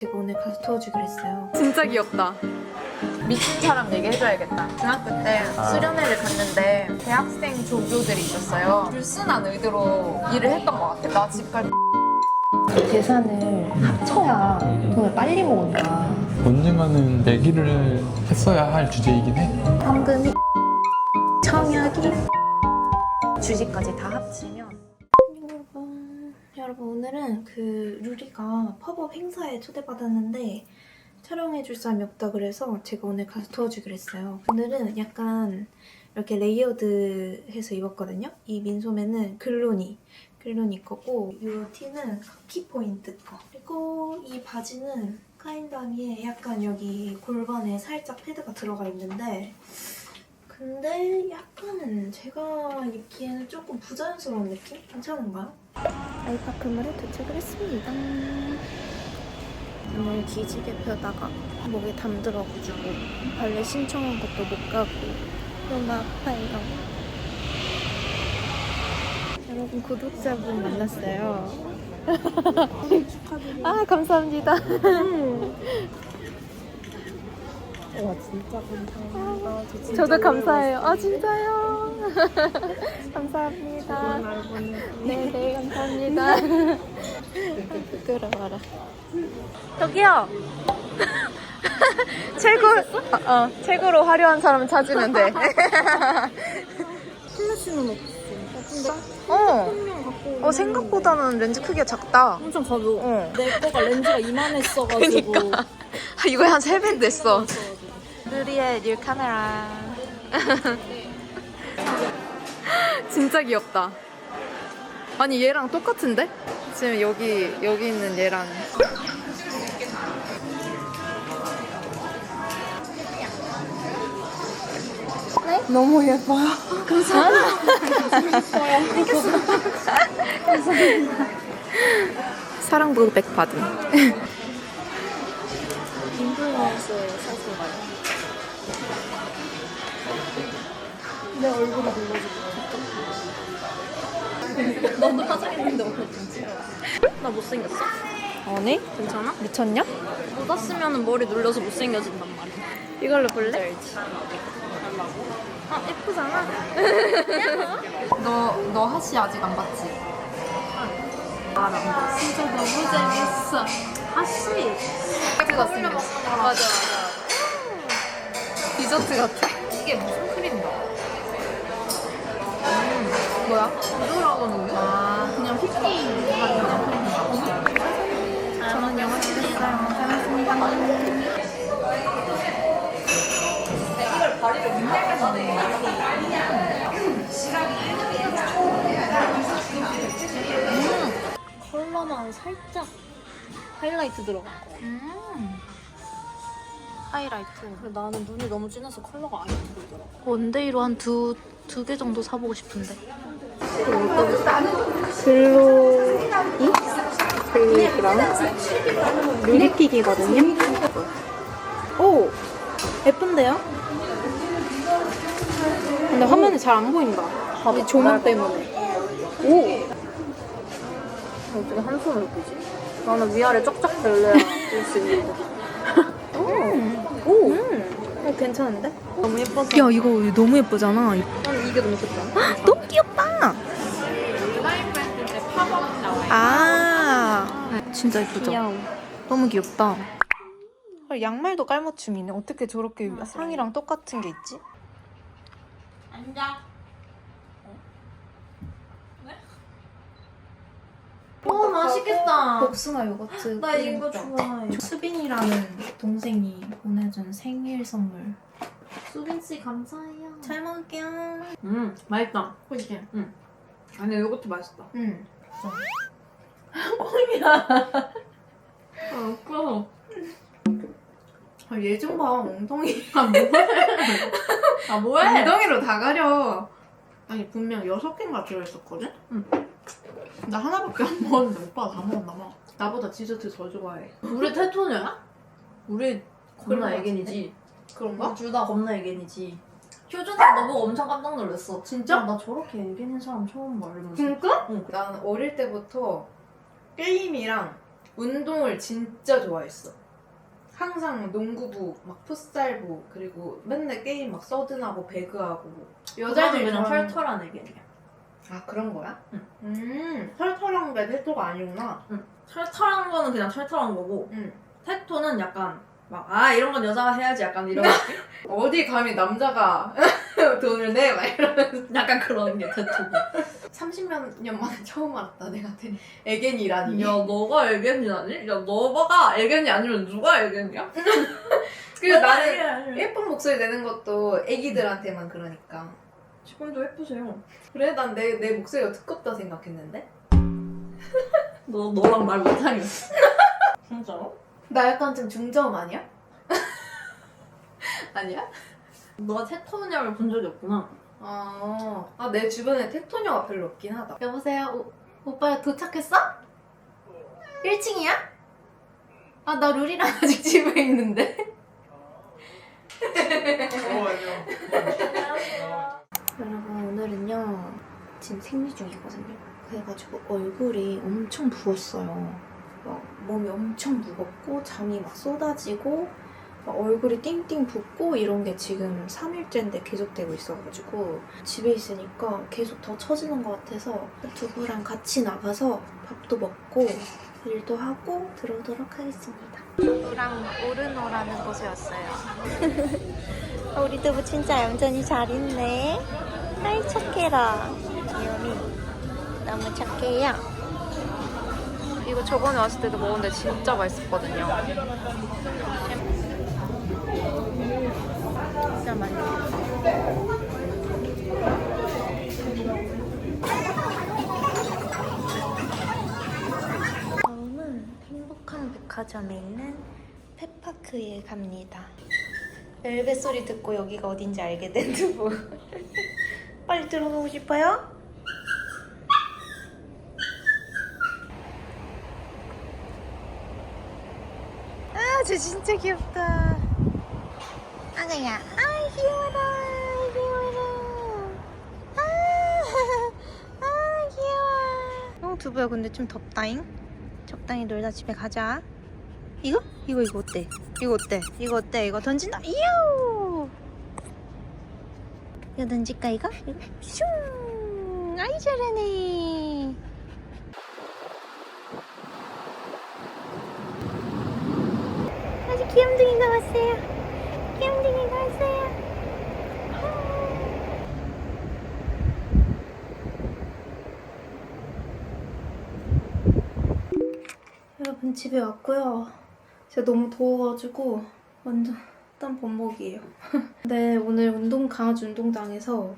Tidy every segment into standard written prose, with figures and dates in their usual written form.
제가 오늘 가서 도와주기로 했어요. 진짜 귀엽다. 미친 사람 얘기해줘야겠다. 중학교 때 수련회를 갔는데 대학생 조교들이 있었어요. 불순한 의도로 일을 했던 것 같아. 나 집 갈 계산을 합쳐야 돈을 빨리 모은다. 언젠가는 내기를 했어야 할 주제이긴 해. 현금이 청약이 주식까지 다 합치면. 여러분 오늘은 그 루리가 팝업 행사에 초대받았는데 촬영해줄 사람이 없다 그래서 제가 오늘 가서 도와주기로 했어요. 오늘은 약간 이렇게 레이어드해서 입었거든요. 이 민소매는 글로니 거고 이 티는 카키 포인트 거. 그리고 이 바지는 카인다미에 약간 여기 골반에 살짝 패드가 들어가 있는데 근데 약간 제가 입기에는 조금 부자연스러운 느낌? 괜찮은가요? 아이파크몰에 도착을 했습니다. 오늘 기지개 펴다가 목에 담들어가지고 발레 신청한 것도 못 가고 너무 아파요. 여러분 구독자분 만났어요. 축하드립니다. 아 감사합니다. 와 진짜 감사합니다. 저도 감사해요. 아 진짜요? 감사합니다. 네네 감사합니다. 부끄러워라. 저기요. 최고로 화려한 사람 찾으면 돼. 플래시는 없어. 생각보다는 렌즈 크기가 작다. 엄청 가벼워. 어. 내 거가 렌즈가 이만했어가지고. 그러니까. 이거에 한 3배 냈어. 루리의 뉴 카메라. 진짜 귀엽다. 아니 얘랑 똑같은데? 지금 여기 있는 얘랑. 네? 너무 예뻐요. 감사합니다. 사랑 브로백 받음. 인플루언서의 사수가요. 내 얼굴이 눌러주고. 너도 화장했는데 오늘 눈치가. 나 못생겼어? 아니? 괜찮아? 미쳤냐? 모자 쓰면 머리 눌려서 못생겨진단 말이야. 이걸로 볼래? 알지? 아 예쁘잖아. 너 하씨 아직 안 봤지? 안 봤어. 진짜 너무 재밌어. 아씨. 찍었으면 맞아. 디저트 같아. 이게 무슨 크림인가? 뭐야? 부드러워는데? 아 그냥 휘핑 그냥 크림인가? 저는 영화 찍었어요. 잘 먹습니다. 컬러만 살짝 하이라이트 들어간 거. 하이라이트. 근데 나는 눈이 너무 진해서 컬러가 아예 안 들더라고. 원데이로 한 두 개 정도 사보고 싶은데. 글로이랑 루리픽이거든요. 오! 예쁜데요? 근데 화면이 잘 안 보인다. 이 조명 때문에. 오! 어떻게 한 손으로 보지? 나는 위아래 쩍쩍 될래야 볼 수 있는데. 오! 괜찮은데? 너무 예뻐서. 야 이거 너무 예쁘잖아. 난 이게 너무 좋다. 너무 귀엽다. 아 진짜 예쁘죠? 귀여워. 너무 귀엽다. 양말도 깔맞춤이네. 어떻게 저렇게 상이랑 똑같은 게 있지? 오, 맛있겠다. 복숭아 요거트. 나 이거 좋아해. 수빈이라는 동생이 보내준 생일 선물. 수빈씨 감사해요. 잘 먹을게요. 맛있다. 그치? 아니 이것도 맛있다. 응. 아 웃겨. 얘 좀 봐, 엉덩이. 아 뭐해? 엉덩이로 다 가려. 아니 분명 6개인가 들어있었거든? 응. 나 하나밖에 안 먹었는데 오빠가 다 먹었나 봐. 나보다 디저트 더 좋아해. 우리 테토녀야? 우리 겁나 그런 거 애견이지. 그런가? 둘 다 겁나 애견이지. 효준이가 너보고 엄청 깜짝 놀랐어. 진짜? 야, 나 저렇게 애견인 사람 처음 봐. 이러면서. 진짜? 응. 나는 어릴 때부터 게임이랑 운동을 진짜 좋아했어. 항상 농구부, 막 풋살부, 그리고 맨날 게임 막 서든하고 배그하고. 여자들 그냥 좋아하는- 털털한 애견이야. 아 그런 거야? 응. 털털한 게 테토가 아니구나. 털털한 거는 그냥 털털한 거고 응. 테토는 약간 막 이런 건 여자가 해야지 약간 이런 느낌? 어디 감히 남자가 돈을 내? 막 이러면서. 약간 그런 게 테토고. 30몇 년 만에 처음 알았다. 내가 애견이라니. 야 너가 애견이라니? 야 너가 애견이 아니면 누가 애견이야? 그리고 나는 예쁜 목소리 내는 것도 애기들한테만 그러니까. 지금도 예쁘세요. 그래? 난 내 목소리가 두껍다 생각했는데? 너랑 말 못하겠어. 진짜로? 나 약간 좀 중저음 아니야? 아니야? 너가 테토냐를 본 적이 없구나. 내 주변에 테토녀가 별로 없긴 하다. 여보세요? 오빠 도착했어? 1층이야? 나 룰이랑 아직 집에 있는데. 여러분 오늘은요 지금 생리 중이거든요. 그래가지고 얼굴이 엄청 부었어요. 막 몸이 엄청 무겁고 잠이 막 쏟아지고 막 얼굴이 띵띵 붓고 이런 게 지금 3일째인데 계속되고 있어가지고 집에 있으니까 계속 더 처지는 것 같아서 두부랑 같이 나가서 밥도 먹고 일도 하고 들어오도록 하겠습니다. 두부랑 오르노라는 곳에 왔어요. 우리 두부 진짜 얌전히 잘 있네. 아이 착해라. 귀여미 너무 착해요. 이거 저번에 왔을 때도 먹었는데 진짜 맛있었거든요. 진짜 맛있어. 다음은 행복한 백화점에 있는 펫파크에 갑니다. 벨벳 소리 듣고 여기가 어딘지 알게 된 두부. 빨리 들어가고 싶어요? 쟤 진짜 귀엽다. 아가야, 귀여워라, 귀여워라. 귀여워. 두부야, 근데 좀 덥다잉? 적당히 놀다 집에 가자. 이거 어때? 이거 어때? 이거 어때? 이거 던진다. 이요! 이거 던질까 이거? 이거 슝! 아이 잘하네. 아주 귀염둥이가 왔어요. 귀염둥이가 왔어요. 여러분 집에 왔고요. 제가 너무 더워가지고 완전 땀 범벅이에요. 근데 오늘 강아지 운동장에서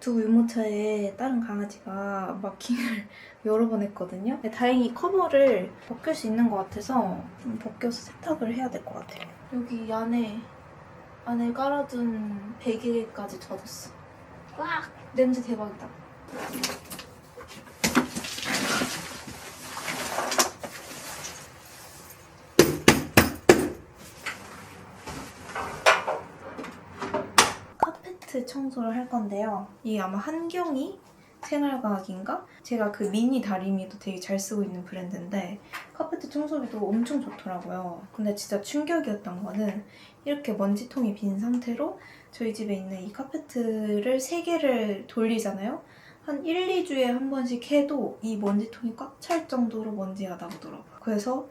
두 유모차에 다른 강아지가 마킹을 여러 번 했거든요. 근데 다행히 커버를 벗길 수 있는 것 같아서 좀 벗겨서 세탁을 해야 될 것 같아요. 여기 안에 깔아둔 베개까지 젖었어. 와! 냄새 대박이다. 카페트 청소를 할 건데요. 이게 아마 한경이 생활과학인가? 제가 그 미니 다리미도 되게 잘 쓰고 있는 브랜드인데 카페트 청소기도 엄청 좋더라고요. 근데 진짜 충격이었던 거는 이렇게 먼지통이 빈 상태로 저희 집에 있는 이 카페트를 3개를 돌리잖아요? 한 1, 2주에 한 번씩 해도 이 먼지통이 꽉 찰 정도로 먼지가 나오더라고요. 그래서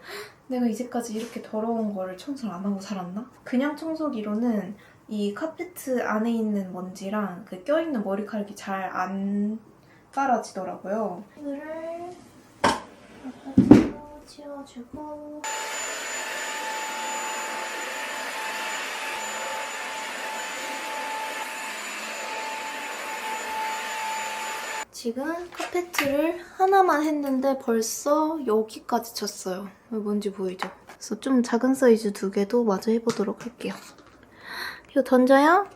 내가 이제까지 이렇게 더러운 거를 청소를 안 하고 살았나? 그냥 청소기로는 이 카페트 안에 있는 먼지랑 그 껴있는 머리카락이 잘 안 빨아지더라고요. 이거를 바깥으로 치워주고 지금 카페트를 하나만 했는데 벌써 여기까지 쳤어요. 뭔지 보이죠? 그래서 좀 작은 사이즈 2개도 마저 해보도록 할게요. 이거 던져요?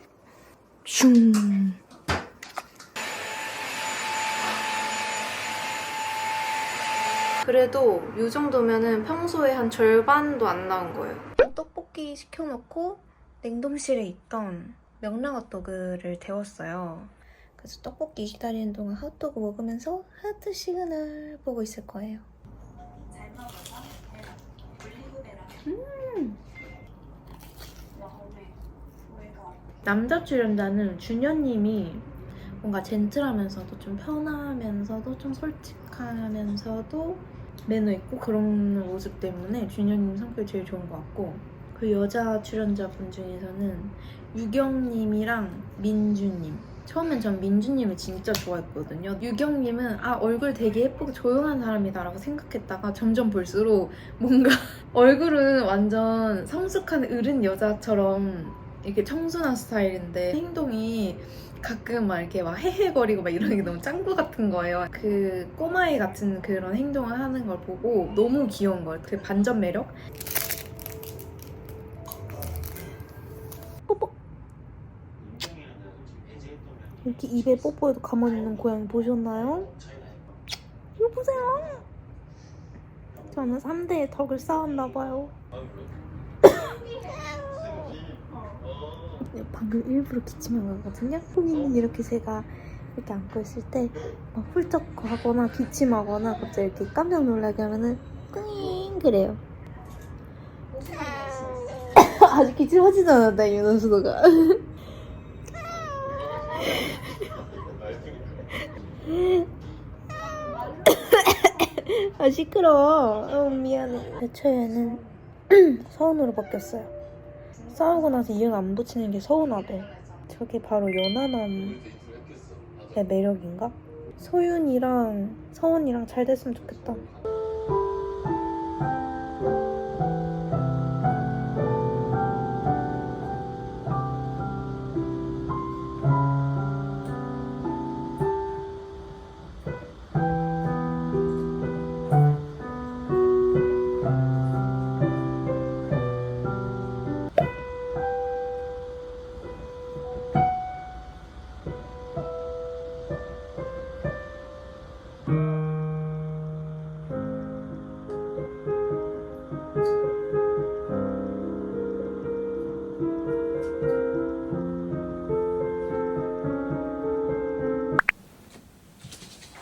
슝. 그래도 이 정도면은 평소에 한 절반도 안 나온 거예요. 떡볶이 시켜놓고 냉동실에 있던 명랑핫도그를 데웠어요. 그래서 떡볶이 기다리는 동안 핫도그 먹으면서 하트 시그널 보고 있을 거예요. 잘 먹어서 남자 출연자는 준현님이 뭔가 젠틀하면서도 좀 편하면서도 좀 솔직하면서도 매너 있고 그런 모습 때문에 준현님 성격이 제일 좋은 것 같고, 그 여자 출연자분 중에서는 유경님이랑 민주님. 처음엔 전 민주님을 진짜 좋아했거든요. 유경님은 얼굴 되게 예쁘고 조용한 사람이다라고 생각했다가 점점 볼수록 뭔가 얼굴은 완전 성숙한 어른 여자처럼 이렇게 청순한 스타일인데 행동이 가끔 막 이렇게 막 헤헤거리고 막 이러는 게 너무 짱구 같은 거예요. 그 꼬마애 같은 그런 행동을 하는 걸 보고 너무 귀여운 거예요. 그 반전 매력? 뽀뽀. 이렇게 입에 뽀뽀해도 가만히 있는 고양이 보셨나요? 이거 보세요. 저는 3대의 덕을 쌓았나 봐요. 방금 일부러 기침한 거거든요. 홍이는 이렇게 제가 이렇게 안고 있을 때 막 훌쩍 하거나 기침하거나 갑자기 이렇게 깜짝 놀라게 하면은 꿍잉 그래요. 아직 기침하지도 않았다 윤원수도가. 시끄러워. 미안해. 대초에는 서운으로 바뀌었어요. 싸우고 나서 이응 안 붙이는 게 서운하대. 저게 바로 연하남의 매력인가? 소윤이랑 서원이랑 잘 됐으면 좋겠다.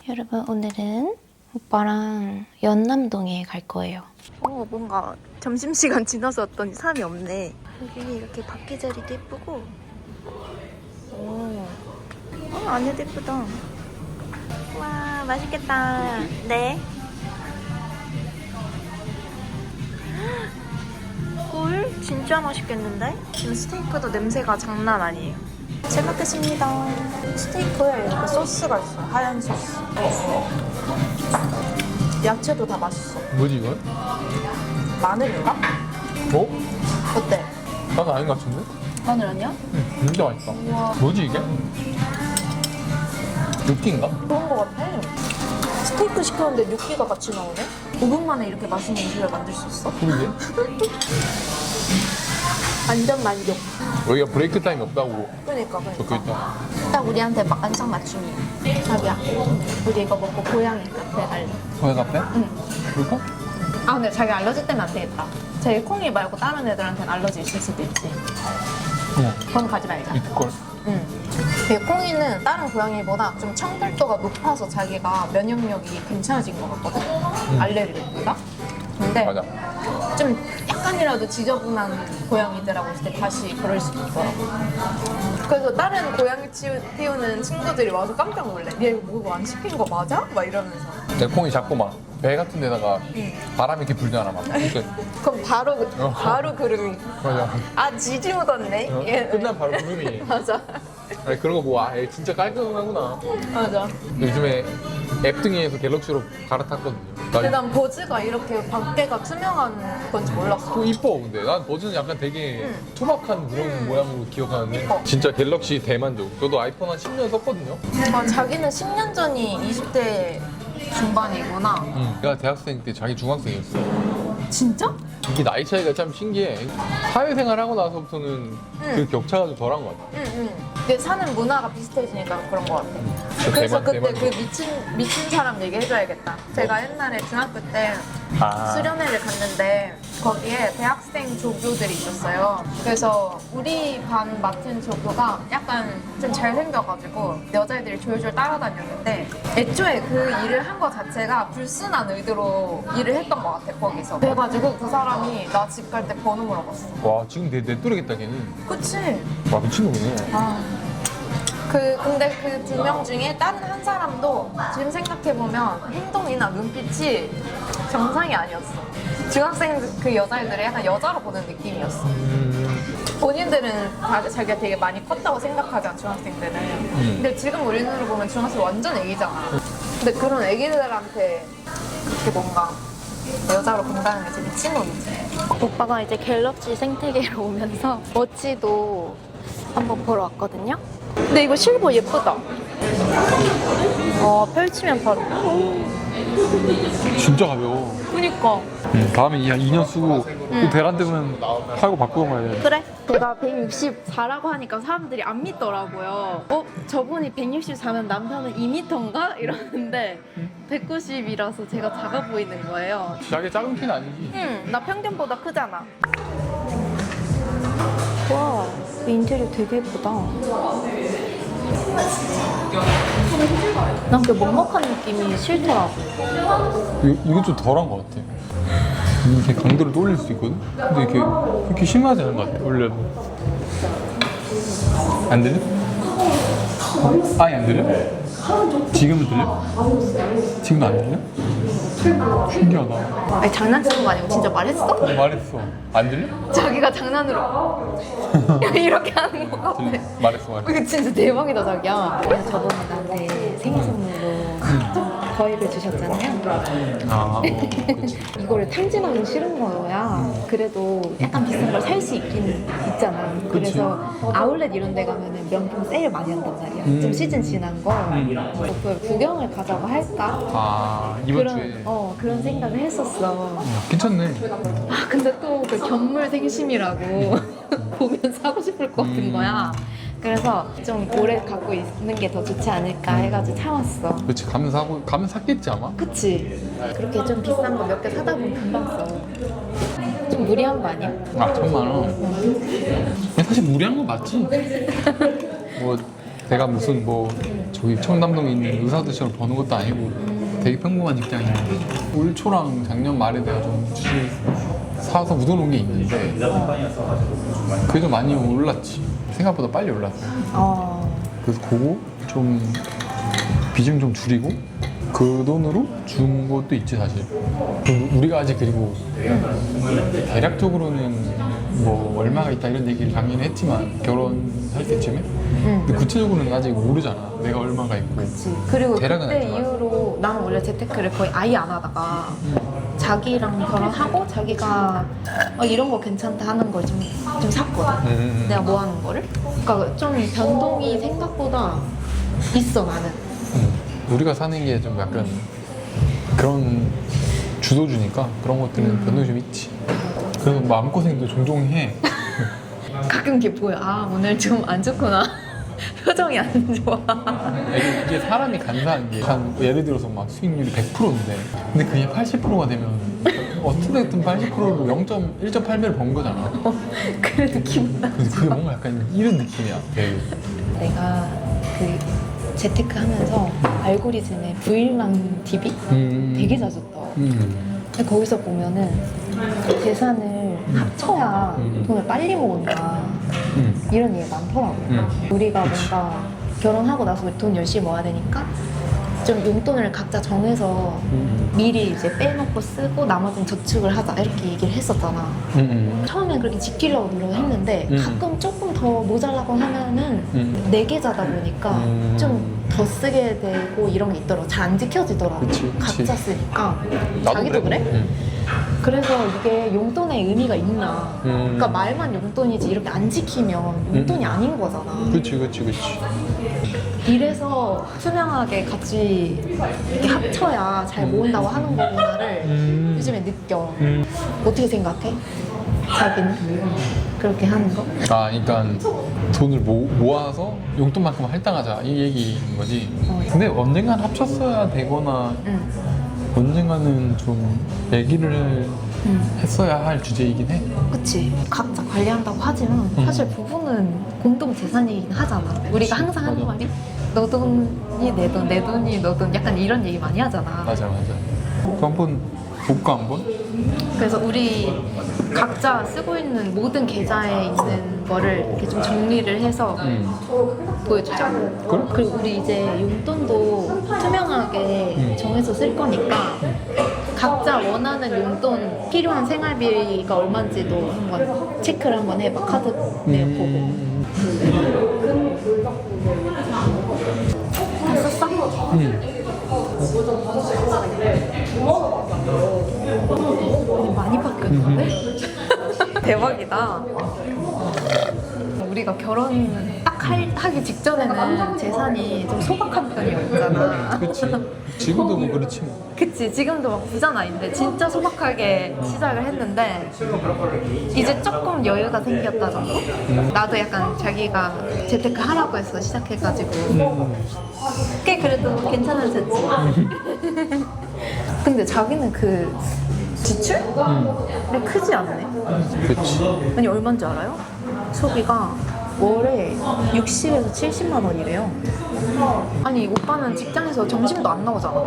여러분, 오늘은 오빠랑 연남동에 갈 거예요. 뭔가 점심시간 지나서 왔더니 사람이 없네. 여기 이렇게 바퀴 자리도 예쁘고, 안에도 예쁘다. 와, 맛있겠다. 네. 꿀? 진짜 맛있겠는데? 지금 스테이크도 냄새가 장난 아니에요. 잘 먹겠습니다. 스테이크에 이렇게 소스가 있어. 하얀 소스. 야채도 다 맛있어. 뭐지 이건? 마늘인가? 어? 어때? 나도 아닌 것 같은데? 마늘 아니야? 응, 진짜 맛있다. 우와. 뭐지 이게? 육기인가? 그런 거 같아. 스테이크 시켰는데 뇨끼가 같이 나오네? 5분 만에 이렇게 맛있는 음식을 만들 수 있어? 그러게. 완전 만족. 여기가 브레이크 타임이 없다고 그러니까. 적혀있다. 딱 우리한테 막 안성맞춤이야. 자기야, 우리 이거 먹고 고양이 카페 갈래. 거기 카페? 응. 그럴까? 근데 자기 알러지 때문에 안 되겠다. 자기 콩이 말고 다른 애들한테는 알러지 있을 수도 있지. 응. 그럼 가지 말자. 이걸. 응. 콩이는 다른 고양이보다 좀 청결도가 높아서 자기가 면역력이 괜찮아진 것 같거든? 알레르기보다? 근데 맞아. 좀 약간이라도 지저분한 고양이들하고 있을 때 다시 그럴 수도 있더라고. 그래서 다른 고양이 키우는 친구들이 와서 깜짝 놀래. 얘 이거 뭐 안 시킨 거 맞아? 막 이러면서. 내 콩이 자꾸 막 배 같은 데다가 바람이 이렇게 불잖아 막. 그럼 바로 그름이. 맞아. 지지 묻었네. 끝난 바로 구름이. 맞아. 아니 그런 거 뭐, 얘 진짜 깔끔하구나. 맞아. 요즘에 앱등이에서 갤럭시로 갈아탔거든요. 근데 난 버즈가 이렇게 밖에가 투명한 건지 몰랐어. 또 이뻐 근데 난 버즈는 약간 되게 투박한 그런 모양으로 기억하는데 이뻐. 진짜 갤럭시 대만족. 저도 아이폰 한 10년 썼거든요. 자기는 10년 전이 20대 중반이구나. 내가 대학생 때 자기 중학생이었어. 진짜? 이게 나이 차이가 참 신기해. 사회생활 하고 나서부터는 그 격차가 좀 덜한 것 같아. 응. 근데 사는 문화가 비슷해지니까 그런 것 같아. 진짜 그래서 대만, 그때 대만. 그 미친 사람 얘기해줘야겠다. 제가 옛날에 중학교 때 수련회를 갔는데 거기에 대학생 조교들이 있었어요. 그래서 우리 반 맡은 조교가 약간 좀 잘생겨가지고 여자애들이 졸졸 따라다녔는데 애초에 그 일을 한 거 자체가 불순한 의도로 일을 했던 것 같아 거기서. 그래가지고 그 사람이 나 집 갈 때 번호 물어봤어. 와 지금 내 또래겠다 걔는. 그치? 와 미친놈이네. 근데 그 2명 중에 다른 한 사람도 지금 생각해보면 행동이나 눈빛이 정상이 아니었어. 중학생 그 여자애들을 약간 여자로 보는 느낌이었어. 본인들은 다들 자기가 되게 많이 컸다고 생각하잖아, 중학생들은. 근데 지금 우리 눈으로 보면 중학생 완전 애기잖아. 근데 그런 애기들한테 그렇게 뭔가 여자로 본다는 게 진짜 미친놈이지. 오빠가 이제 갤럭시 생태계로 오면서 워치도 한번 보러 왔거든요. 근데 이거 실버 예쁘다. 펼치면 바로. 진짜 가벼워. 그니까. 다음에 2년 쓰고 또 대란 되면 팔고 바꾸고 가야 돼. 그래? 제가 164라고 하니까 사람들이 안 믿더라고요. 저분이 164면 남편은 2m인가? 이러는데 190이라서 제가 작아 보이는 거예요. 자기 작은 키는 아니지. 나 평균보다 크잖아. 와, 인테리어 되게 예쁘다. 난 그 먹먹한 느낌이 싫더라고. 이게 좀 덜한 것 같아. 이렇게 강도를 또 올릴 수 있거든? 근데 이렇게 그렇게 심하지 않은 것 같아, 원래도. 안 들려? 아예 안 들려? 지금은 들려? 지금도 안 들려? 신기하다. 아니, 장난치는 거 아니고 진짜 말했어? 말했어. 안 들려? 자기가 장난으로 이렇게 하는 거 같아. 들려. 말했어. 이거 진짜 대박이다, 자기야. 저번에 나한테 생일 선물로 거위를 주셨잖아요. 그치. 이거를 탕진하기 싫은 거야. 그래도 약간 비싼 걸 살 수 있긴 있잖아. 그래서 아울렛 이런 데 가면은 명품 세일 많이 한단 말이야. 좀 시즌 지난 거. 그걸 구경을 가자고 할까? 이번 주에. 그런 생각을 했었어. 괜찮네. 근데 또 그 견물 생심이라고 보면 사고 싶을 것 같은 거야. 그래서 좀 오래 갖고 있는 게 더 좋지 않을까 해가지고 참았어. 그렇지. 가면 샀겠지 아마? 그치? 그렇게 좀 비싼 거 몇 개 사다 보면 금방 써. 좀 무리한 거 아니야? 1,000만 원. 사실 무리한 건 맞지. 뭐 내가 무슨 저기 청담동에 있는 의사들처럼 버는 것도 아니고 되게 평범한 직장인데 올 초랑 작년 말에 내가 좀 주식 사서 묻어놓은 게 있는데 그게 좀 많이 올랐지. 생각보다 빨리 올랐어. 그래서 그거 좀 비중 좀 줄이고 그 돈으로 준 것도 있지 사실. 우리가 아직 그리고 대략적으로는 얼마가 있다 이런 얘기를 작년에 했지만 결혼할 때쯤에 근데 구체적으로는 아직 모르잖아. 내가 얼마가 있고. 그치. 그리고 대략은 그때 알지만. 이후로 나는 원래 재테크를 거의 아예 안 하다가 자기랑 결혼하고 자기가 이런 거 괜찮다 하는 걸 좀 샀거든. 내가 뭐 하는 거를. 그러니까 좀 변동이 생각보다 있어 나는. 우리가 사는 게 좀 약간 그런 주도주니까 그런 것들은 변동이 좀 있지. 그래서 마음고생도 종종 해. 가끔 이게 보여. 오늘 좀 안 좋구나. 표정이 안 좋아. 이게 사람이 간사한 게 예를 들어서 막 수익률이 100%인데 근데 그게 80%가 되면 어떻게든 80%로 1.8배를 번 거잖아. 그래도 기분 나. 그래서 그게 뭔가 약간 이런 느낌이야. 되게. 내가 그 재테크 하면서 알고리즘에 부일망 TV 되게 자주 떠. 근데 거기서 보면은 재산을 합쳐야 돈을 빨리 모은다 이런 얘기가 많더라고. 우리가 뭔가 결혼하고 나서 돈 열심히 모아야 되니까 좀 용돈을 각자 정해서 미리 이제 빼놓고 쓰고 나머지는 저축을 하자 이렇게 얘기를 했었잖아. 처음엔 그렇게 지키려고 노력했는데 가끔 조금 더 모자라고 하면은 내 계좌다 보니까 좀 더 쓰게 되고 이런 게 있더라고. 잘 안 지켜지더라고. 그치. 각자 쓰니까. 나도 자기도 그래? 그래서 이게 용돈의 의미가 있나. 음. 그러니까 말만 용돈이지 이렇게 안 지키면 용돈이 아닌 거잖아. 그치. 이래서 투명하게 같이 이렇게 합쳐야 잘 모은다고 하는 거구나를 요즘에 느껴. 어떻게 생각해? 자기는 그렇게 하는 거? 그러니까 돈을 모아서 용돈만큼 할당하자 이 얘기인 거지. 근데 언젠간 합쳤어야 되거나 언젠가는 좀 얘기를 했어야 할 주제이긴 해. 그치. 각자 관리한다고 하지만 사실 부부는 공동 재산이긴 하잖아. 우리가 항상 하는 맞아. 말이 너 돈이 내 돈, 내 돈이 너 돈, 약간 이런 얘기 많이 하잖아. 맞아. 그럼 한번 볼까 한번? 그래서 우리 각자 쓰고 있는 모든 계좌에 있는 거를 이렇게 좀 정리를 해서 보여주자. 그래? 그리고 우리 이제 용돈도 투명하게 정해서 쓸 거니까 각자 원하는 용돈, 필요한 생활비가 얼마인지도 한번 체크를 한번 해봐. 카드 내역 보고. 다 썼어? 많이 바뀌었는데? 대박이다. 우리가 결혼 딱 하기 직전에는 재산이 좀 소박한 편이었잖아. 그치. 지금도 뭐 그렇지 뭐. 그치, 지금도 막 부자는 아닌데 진짜 소박하게 시작을 했는데 이제 조금 여유가 생겼다 정도? 나도 약간 자기가 재테크 하라고 해서 시작해가지고 꽤 그래도 괜찮아졌지. 근데 자기는 그 지출이 크지 않네. 그치. 아니 얼마인 줄 알아요? 소비가 월에 60에서 70만 원이래요. 아니 오빠는 직장에서 점심도 안 나오잖아.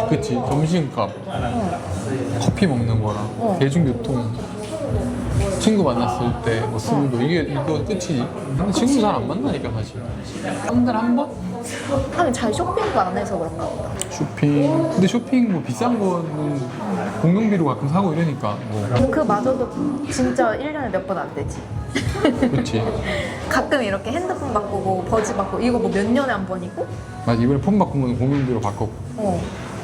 그치. 점심값, 커피 먹는 거랑 대중교통, 친구 만났을 때 뭐 쓰는 거 이거 끝이지. 근데 친구 잘 안 만나니까 사실. 한 달에 한 번? 아니 잘 쇼핑도 안 해서 그런가 보다. 쇼핑. 근데 쇼핑 뭐 비싼 거는 공용비로 가끔 사고 이러니까 뭐. 그마저도 진짜 1년에 몇 번 안 되지. 그치. 가끔 이렇게 핸드폰 바꾸고 버즈 바꾸고 이거 뭐 몇 년에 한 번이고? 맞아. 이번에 폰 바꾸면 공용비로 바꿨고.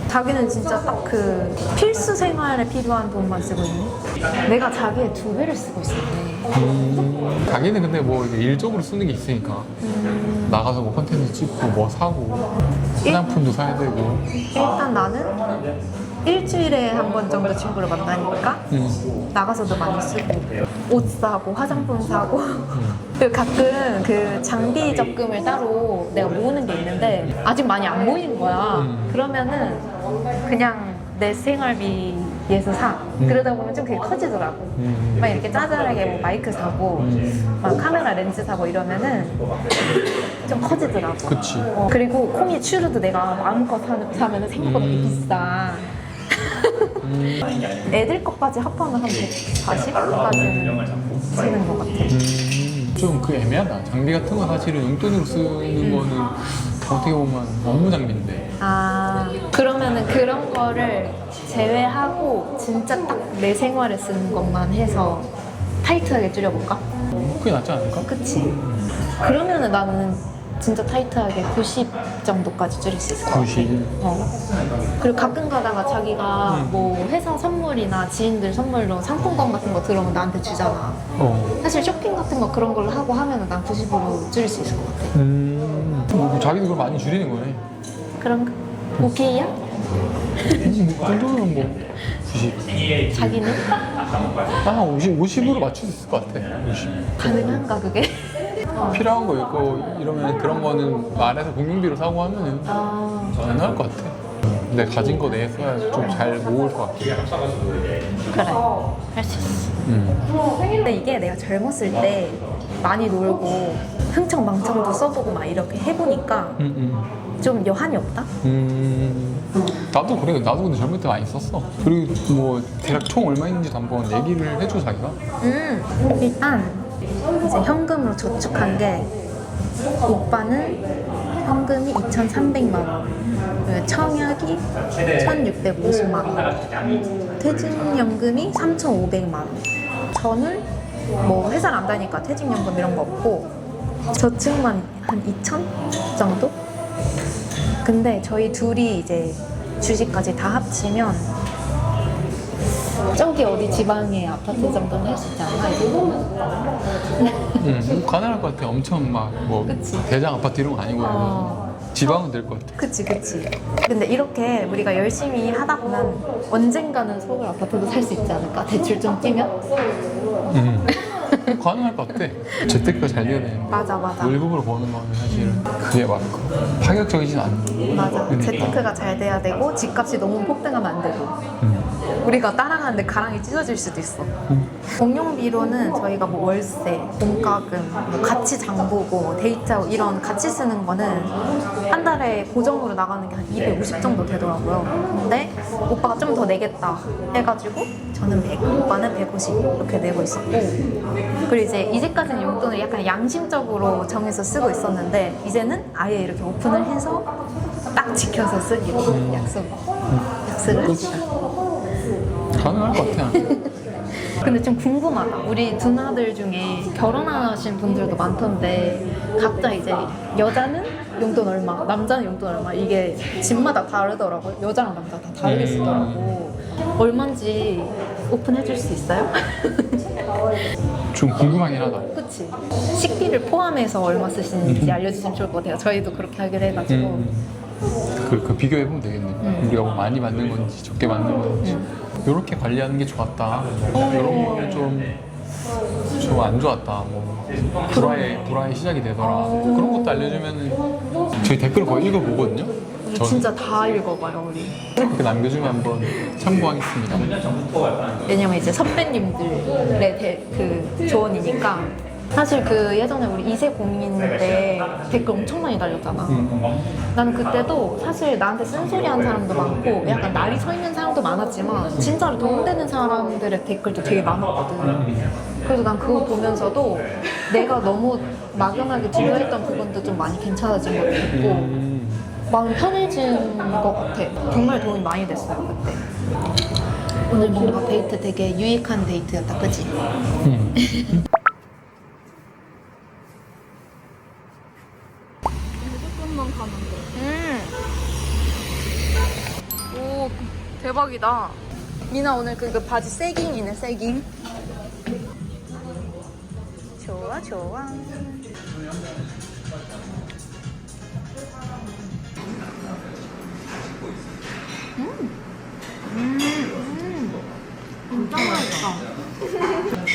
자기는 진짜 딱 그 필수 생활에 필요한 돈만 쓰고 있네. 내가 자기의 2배를 쓰고 있었네. 자기는 근데 뭐 이게 일적으로 쓰는 게 있으니까 나가서 뭐 컨텐츠 찍고 뭐 사고 화장품도 사야 되고. 일단 나는 일주일에 한 번 정도 친구를 만나니까 나가서도 많이 쓰고 옷 사고 화장품 사고 그리고 가끔 그 장비 적금을 따로 내가 모으는 게 있는데 아직 많이 안 모이는 거야. 그러면은 그냥 내 생활비에서 사. 그러다 보면 좀 그게 커지더라고. 막 이렇게 짜잘하게 뭐 마이크 사고 막 카메라 렌즈 사고 이러면은 좀 커지더라고. 그치. 그리고 코미 추르도 내가 마음껏 사면은 생각보다 되게 비싸. 애들 것까지 합하면 한 140까지는 쓰는 것 같아. 좀 그 애매하다. 장비 같은 거 사실은 용돈으로 쓰는 거는 어떻게 보면 업무 장비인데. 아, 그러면은 그런 거를 제외하고 진짜 딱 내 생활에 쓰는 것만 해서 타이트하게 줄여볼까? 그게 낫지 않을까? 그치? 그러면은 나는 진짜 타이트하게 90 정도까지 줄일 수 있을 것 같아. 90. 그리고 가끔 가다가 자기가 뭐 회사 선물이나 지인들 선물로 상품권 같은 거 들어오면 나한테 주잖아. 사실 쇼핑 같은 거 그런 걸로 하고 하면은 난 90으로 줄일 수 있을 것 같아. 뭐 자기도 그걸 많이 줄이는 거네. 그런가? 오케이야? 그 정도면 뭐 90. 자기는? 한 50으로 맞출 수 있을 것 같아. 50. 가능한가 그게? 필요한 거 있고 이러면 그런 거는 말해서 공용비로 사고 하면은 아, 가능할 것 같아. 근데 가진 거 내에 써야 좀 잘 모을 것 같아. 그래. 할 수 있어. 근데 이게 내가 젊었을 때 많이 놀고 흥청망청도 써보고 막 이렇게 해보니까 좀 여한이 없다? 나도 그래. 나도 근데 젊을 때 많이 썼어. 그리고 뭐 대략 총 얼마 있는지도 한번 얘기를 해줘 자기가. 일단 이제 현금으로 저축한 게 오빠는 현금이 2,300만 원, 그리고 청약이 1,650만 원, 퇴직연금이 3,500만 원. 저는 뭐 회사를 안 다니까 퇴직연금 이런 거 없고 저축만 한 2,000 정도? 근데 저희 둘이 이제 주식까지 다 합치면 저기 어디 지방에 아파트 정도는 할 수 있지 않나? 이 정도는? 가능할 것 같아. 엄청 막 뭐 그치. 대장 아파트 이런 거 아니고 지방은 될 것 같아. 그치. 근데 이렇게 우리가 열심히 하다 보면 언젠가는 서울 아파트도 살 수 있지 않을까? 대출 좀 끼면? 가능할 것 같아. 재테크가 잘 돼야 되는데 맞아. 월급으로 버는 거는 사실은 그게 막 파격적이진 않은. 맞아. 그러니까. 재테크가 잘 돼야 되고 집값이 너무 폭등하면 안 되고 우리가 따라가는데 가랑이 찢어질 수도 있어. 공용비로는 저희가 뭐 월세, 공과금, 뭐 같이 장보고 데이트하고 이런 같이 쓰는 거는 한 달에 고정으로 나가는 게 한 250 정도 되더라고요. 근데 오빠가 좀 더 내겠다 해가지고 저는 100, 오빠는 150 이렇게 내고 있었고, 그리고 이제까지는 용돈을 약간 양심적으로 정해서 쓰고 있었는데 이제는 아예 이렇게 오픈을 해서 딱 지켜서 쓰기로 약속을 합시다. 가능할 것 같아. 근데 좀 궁금하다. 우리 누나들 중에 결혼하신 분들도 많던데 각자 이제 여자는 용돈 얼마, 남자는 용돈 얼마, 이게 집마다 다르더라고요. 여자랑 남자 다 다르게 쓰더라고. 얼마인지 오픈해줄 수 있어요? 좀 궁금하긴 하다. 그치? 식비를 포함해서 얼마 쓰시는지 알려주시면 좋을 것 같아요. 저희도 그렇게 하기로 해가지고. 그 비교해보면 되겠네. 우리가 뭐 많이 받는 건지 적게 받는 건지 이렇게 관리하는 게 좋았다. 이런 거는 좀 안 좋았다. 뭐 불화의 시작이 되더라. 그런 것도 알려주면 저희 댓글 거의 읽어보거든요. 저는 진짜 다 읽어봐요, 우리. 그렇게 남겨주면 한번 참고하겠습니다. 왜냐면 이제 선배님들의 그 조언이니까. 사실 그 예전에 우리 2세 공인 때 댓글 엄청 많이 달렸잖아. 나는 그때도 사실 나한테 쓴소리 하는 사람도 많고 약간 날이 서 있는 사람도 많았지만 진짜로 도움되는 사람들의 댓글도 되게 많았거든. 그래서 난 그거 보면서도 내가 너무 막연하게 두려워했던 부분도 좀 많이 괜찮아진 것도 있고 마음이 편해진 것 같아. 정말 도움이 많이 됐어요, 그때. 오늘 뭔가 데이트 되게 유익한 데이트였다, 그치? 오, 대박이다. 미나 오늘 그 바지 세깅이네, 세깅. 좋아. 진짜 맛있다.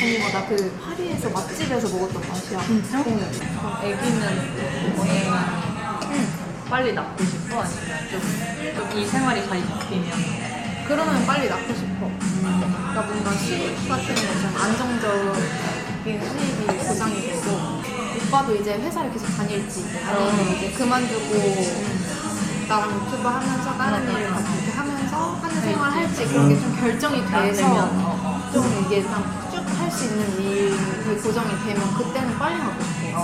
언니 이거 나 그 파리에서 맛집에서 먹었던 맛이야. 진짜? 애기는 뭐에 빨리 낳고 싶어? 아니면 좀 이 생활이 잘 바뀌면? 그러면 빨리 낳고 싶어. 그러니까 뭔가 수입 같은 게 좀 안정적인 수입이 보장이 되고, 오빠도 이제 회사를 계속 다닐지 아니면 이제 그만두고 나랑 유튜브 하면서 다른 일을 같이 이렇게 하면서 하는 생활 할지 그런 게 좀 결정이 돼서 좀 이게 쭉 할 수 있는 일이 고정이 되면 그때는 빨리 하고 싶어.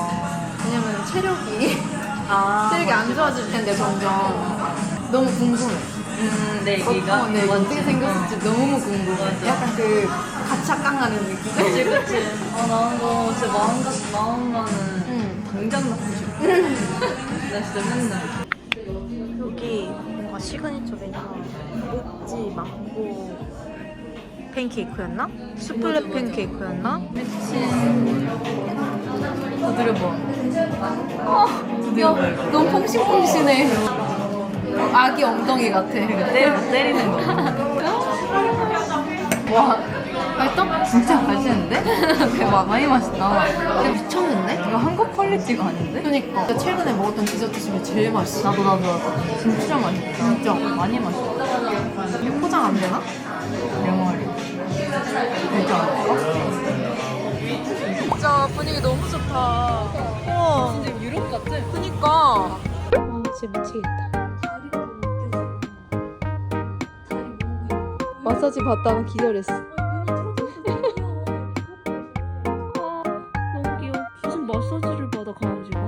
왜냐면 체력이 안 좋아질 텐데 점점 너무 궁금해. 내 얘기가? 네, 어떻게 생겼을지 너무 궁금해. 약간 그 가차 깡하는 느낌? 그치. 나는 너 진짜 마음만은 당장 낳고 싶어. 나 진짜 맨날. 여기 뭔가 시그니처 메뉴가 오찌 망고 팬케이크였나? 수플레 팬케이크였나? 두드려봐. 야, 너무 퐁신퐁신해. 아기 엉덩이 같아. 때리는 거. 와, 맛있다? 진짜 맛있는데? 대박, 많이 맛있다. 이거 미쳤는데? 이거 한국 퀄리티가 아닌데? 그니까. 최근에 먹었던 디저트 중에 제일 맛있어. 나도. 진짜 맛있다. 진짜. 많이 맛있다. 이게 포장 안 되나? 명월이. 진짜 맛있어? 진짜 분위기 너무 좋다. 우와. 진짜 유럽 같아. 그니까. 진짜 미치겠다. 마사지 받다가 기절했어. 너무 귀여워. 무슨 마사지를 받아 강아지가?